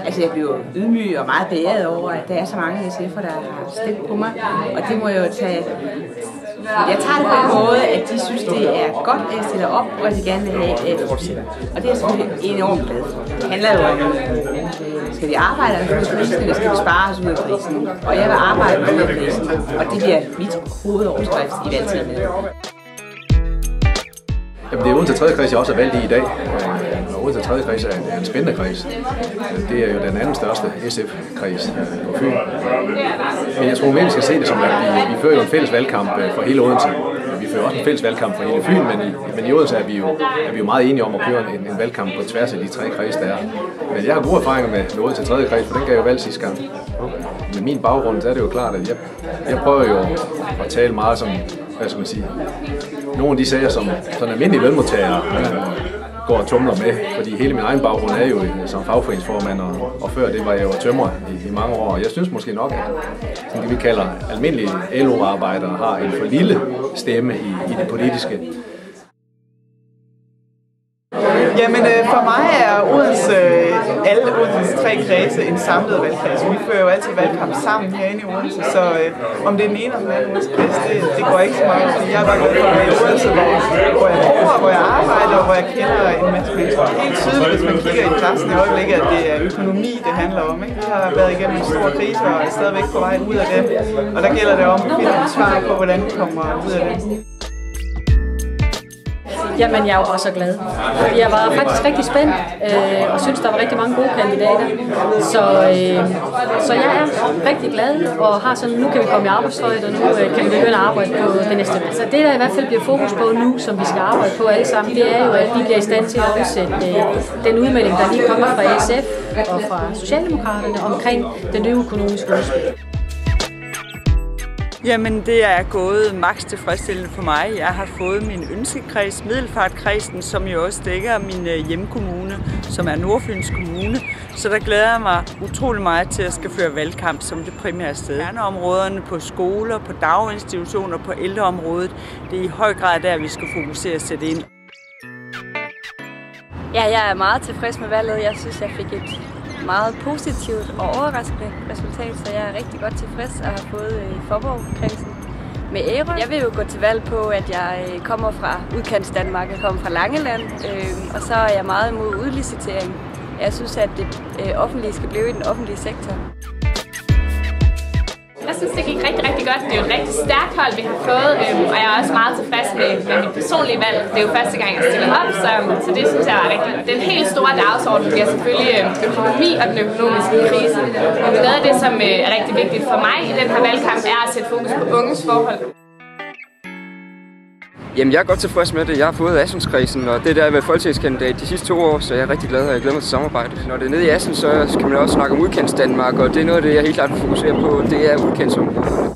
Altså jeg blev ydmyg og meget beæret over, at der er så mange SF'er, der har stemt på mig. Og det må jeg jo tage... Jeg tager det på en måde, at de synes, det er godt, at jeg stiller op, og at de gerne vil have, at jeg fortsætter. Og det er jeg selvfølgelig enormt glad for. Det handler jo om, skal vi arbejde ud af krisen, eller skal vi spare os ud af krisen? Og jeg vil arbejde ud af krisen, og det bliver mit hovedoverskrift i valgtiden. Jamen, det er Odense 3. kreds, jeg også er valgt i dag. Og Odense 3. kreds er en spændende kreds. Det er jo den anden største SF-kreds på Fyn. Men jeg tror mere, vi skal se det som, at vi fører jo en fælles valgkamp for hele Odense. Vi fører også en fælles valgkamp for hele Fyn, men i Odense er vi jo meget enige om at køre en valgkamp på tværs af de 3 kreds, der er. Men jeg har gode erfaringer med Odense 3. kreds, for den gav jeg jo valg sidste gang. Med min baggrund, så er det jo klart, at jeg prøver jo at tale meget som, hvad skal man sige, nogle af de sager, som sådan almindelige lønmodtagere går og tumler med, fordi hele min egen baggrund er jo som fagforeningsformand, og før det var jeg jo tømrer i mange år, og jeg synes måske nok, at sådan det vi kalder almindelige LO-arbejdere har en for lille stemme i det politiske. Jamen for mig er alle Odenses 3 kredse en samlet valgkreds. Vi fører jo altid valgkamp sammen herinde i Odense, så om det er den ene eller den anden Odense kreds, det går ikke så meget. Jeg er bare glad for at være i Odense, hvor jeg bor, hvor jeg arbejder, og hvor jeg kender en masse mennesker. Det er helt tydeligt, hvis man kigger i pressen i øjeblikket, at det er økonomi, det handler om. Ikke? Vi har været igennem en stor krise og er stadigvæk på vej ud af den, og der gælder det om at finde et svar på, hvordan vi kommer ud af den. Jamen, jeg er jo bare så glad. Jeg var faktisk rigtig spændt, og synes, der var rigtig mange gode kandidater. Så jeg er rigtig glad, og har sådan, nu kan vi komme i arbejdstøjet, og nu kan vi begynde at arbejde på det næste. Så det, der i hvert fald bliver fokus på nu, som vi skal arbejde på alle sammen, det er jo, at vi bliver i stand til at omsætte den udmelding, der lige kommer fra SF og fra Socialdemokraterne omkring den nye økonomiske udspil. Jamen, det er gået maks tilfredsstillende for mig. Jeg har fået min ønskekreds, Middelfartkredsen, som jo også dækker min hjemkommune, som er Nordfyns Kommune. Så der glæder jeg mig utrolig meget til at skal føre valgkamp som det primære sted. Kerneområderne på skoler, på daginstitutioner, på ældreområdet, det er i høj grad der, vi skal fokusere og sætte ind. Ja, jeg er meget tilfreds med valget. Jeg synes, jeg fik et meget positivt og overraskende resultat, så jeg er rigtig godt tilfreds at have fået Faaborg-kredsen med Ærø. Jeg vil jo gå til valg på, at jeg kommer fra udkantsdanmark, jeg kommer fra Langeland, og så er jeg meget imod udlicitering. Jeg synes, at det offentlige skal blive i den offentlige sektor. Jeg synes, det gik rigtig, rigtig godt. Det er jo et rigtig stærkt hold, vi har fået, og jeg er også meget tilfreds med mit personlige valg. Det er jo første gang, jeg stiller op, så det synes jeg er rigtig godt. Den helt store dagsorden bliver selvfølgelig økonomi og den økonomiske krise. Og noget af det, som er rigtig vigtigt for mig i den her valgkamp, er at sætte fokus på unges forhold. Jamen, jeg er godt tilfreds med det. Jeg har fået Assens-kredsen, og det der at være folketingskandidat de sidste 2 år, så jeg er rigtig glad, og jeg glæder mig til samarbejde. Når det er nede i Assens, så kan man også snakke om udkantsdanmark, og det er noget af det, jeg helt klart vil fokusere på. Det er udkantsområdet.